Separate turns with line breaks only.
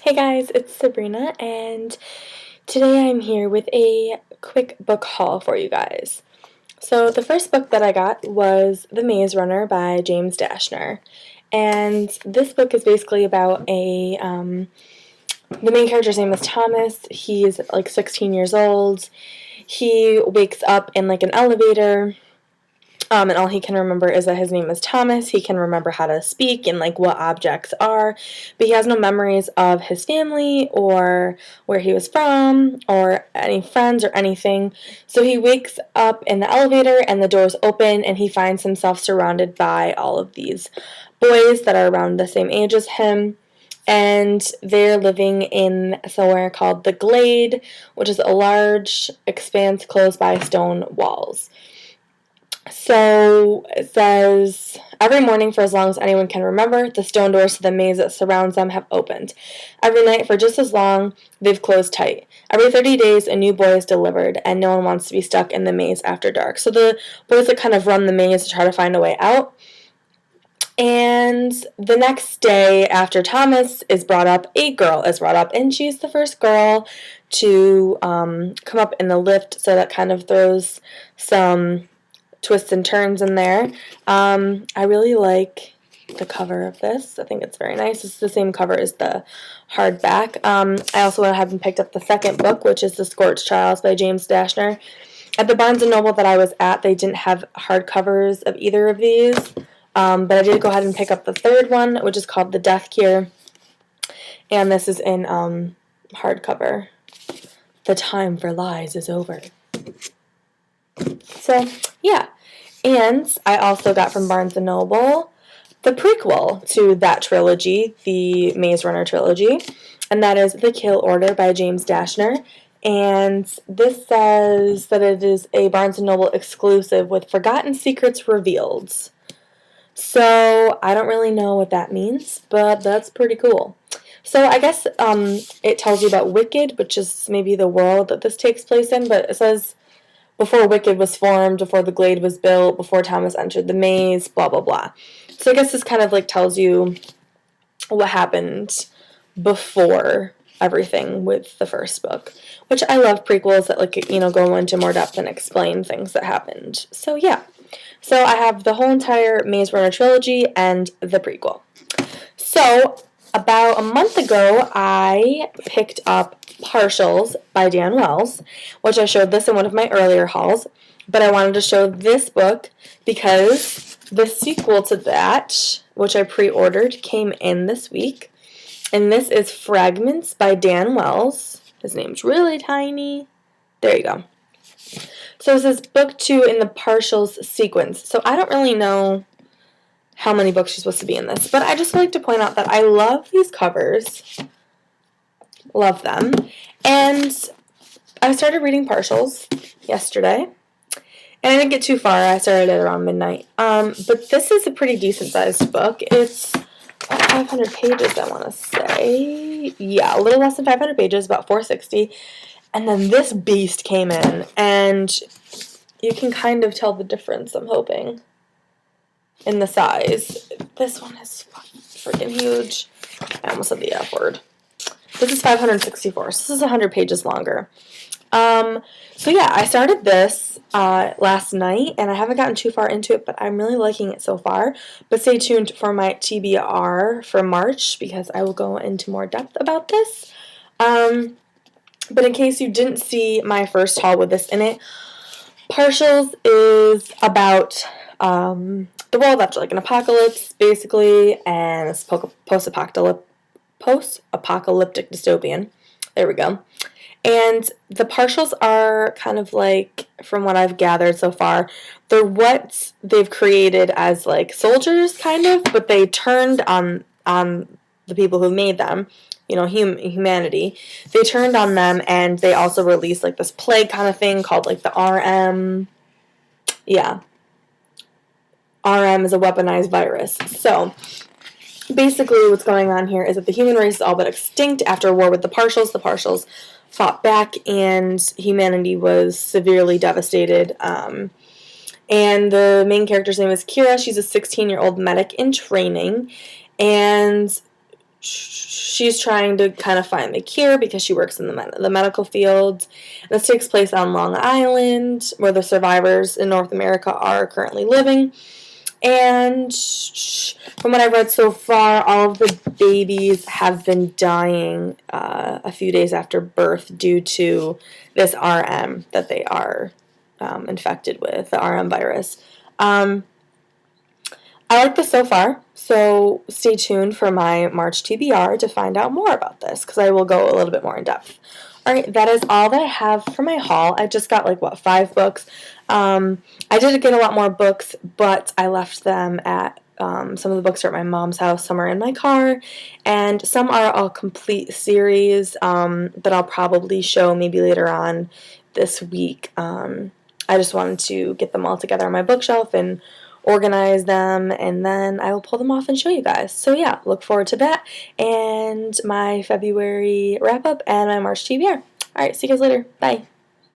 Hey guys, it's Sabrina, and today I'm here with a quick book haul for you guys. So, the first book that I got was The Maze Runner by James Dashner, and this book is basically about the main character's name is Thomas. He's like 16 years old. He wakes up in like an elevator. And all he can remember is that his name is Thomas. He can remember how to speak and like what objects are, but he has no memories of his family or where he was from or any friends or anything. So he wakes up in the elevator and the doors open and he finds himself surrounded by all of these boys that are around the same age as him. And they're living in somewhere called the Glade, which is a large expanse closed by stone walls. So it says, every morning for as long as anyone can remember, the stone doors to the maze that surrounds them have opened. Every night for just as long, they've closed tight. Every 30 days, a new boy is delivered, and no one wants to be stuck in the maze after dark. So the boys that kind of run the maze to try to find a way out. And the next day, after Thomas is brought up, a girl is brought up, and she's the first girl to come up in the lift, so that kind of throws some twists and turns in there. I really like the cover of this. I think it's very nice. It's the same cover as the hardback. I also went ahead and picked up the second book, which is The Scorched Trials by James Dashner. At the Barnes & Noble that I was at, they didn't have hardcovers of either of these, but I did go ahead and pick up the third one, which is called The Death Cure, and this is in hardcover. The time for lies is over. So, yeah. And I also got from Barnes & Noble the prequel to that trilogy, the Maze Runner trilogy, and that is The Kill Order by James Dashner. And this says that it is a Barnes & Noble exclusive with Forgotten Secrets Revealed. So, I don't really know what that means, but that's pretty cool. So, I guess it tells you about Wicked, which is maybe the world that this takes place in, but it says before Wicked was formed, before the Glade was built, before Thomas entered the maze, blah, blah, blah. So I guess this kind of like tells you what happened before everything with the first book, which I love prequels that like, go into more depth and explain things that happened. So yeah. So I have the whole entire Maze Runner trilogy and the prequel. So about a month ago, I picked up Partials by Dan Wells, which I showed this in one of my earlier hauls, but I wanted to show this book because the sequel to that, which I pre-ordered, came in this week, and this is Fragments by Dan Wells. His name's really tiny. There you go. So this is book 2 in the Partials sequence. So I don't really know how many books she's supposed to be in this, but I just like to point out that I love these covers. Love them. And I started reading Partials yesterday, and I didn't get too far. I started at around midnight. But this is a pretty decent sized book. It's about 500 pages, I want to say. Yeah, a little less than 500 pages, about 460. And then this beast came in, and you can kind of tell the difference, I'm hoping, in the size. This one is freaking huge. I almost said the F word. This is 564, so this is 100 pages longer. So yeah, I started this last night, and I haven't gotten too far into it, but I'm really liking it so far. But stay tuned for my TBR for March, because I will go into more depth about this. But in case you didn't see my first haul with this in it, Partials is about the world after like an apocalypse, basically, and it's post-apocalyptic dystopian. There we go. And the Partials are kind of like, from what I've gathered so far, they're what they've created as like soldiers, kind of, but they turned on the people who made them, humanity. They turned on them, and they also released like this plague kind of thing called like the RM. Yeah. RM is a weaponized virus. So basically what's going on here is that the human race is all but extinct after a war with the Partials. The Partials fought back, and humanity was severely devastated. And the main character's name is Kira. She's a 16-year-old medic in training, and she's trying to kind of find the cure because she works in the medical field. This takes place on Long Island, where the survivors in North America are currently living. And from what I've read so far, all of the babies have been dying a few days after birth due to this RM that they are infected with, the RM virus. I like this so far, so stay tuned for my March TBR to find out more about this, because I will go a little bit more in depth. Alright, that is all that I have for my haul. I just got 5 books. I did get a lot more books, but I left them at, some of the books are at my mom's house, some are in my car, and some are a complete series that I'll probably show maybe later on this week. I just wanted to get them all together on my bookshelf and organize them, and then I will pull them off and show you guys. So yeah, look forward to that, and my February wrap-up and my March TBR. Alright, see you guys later. Bye.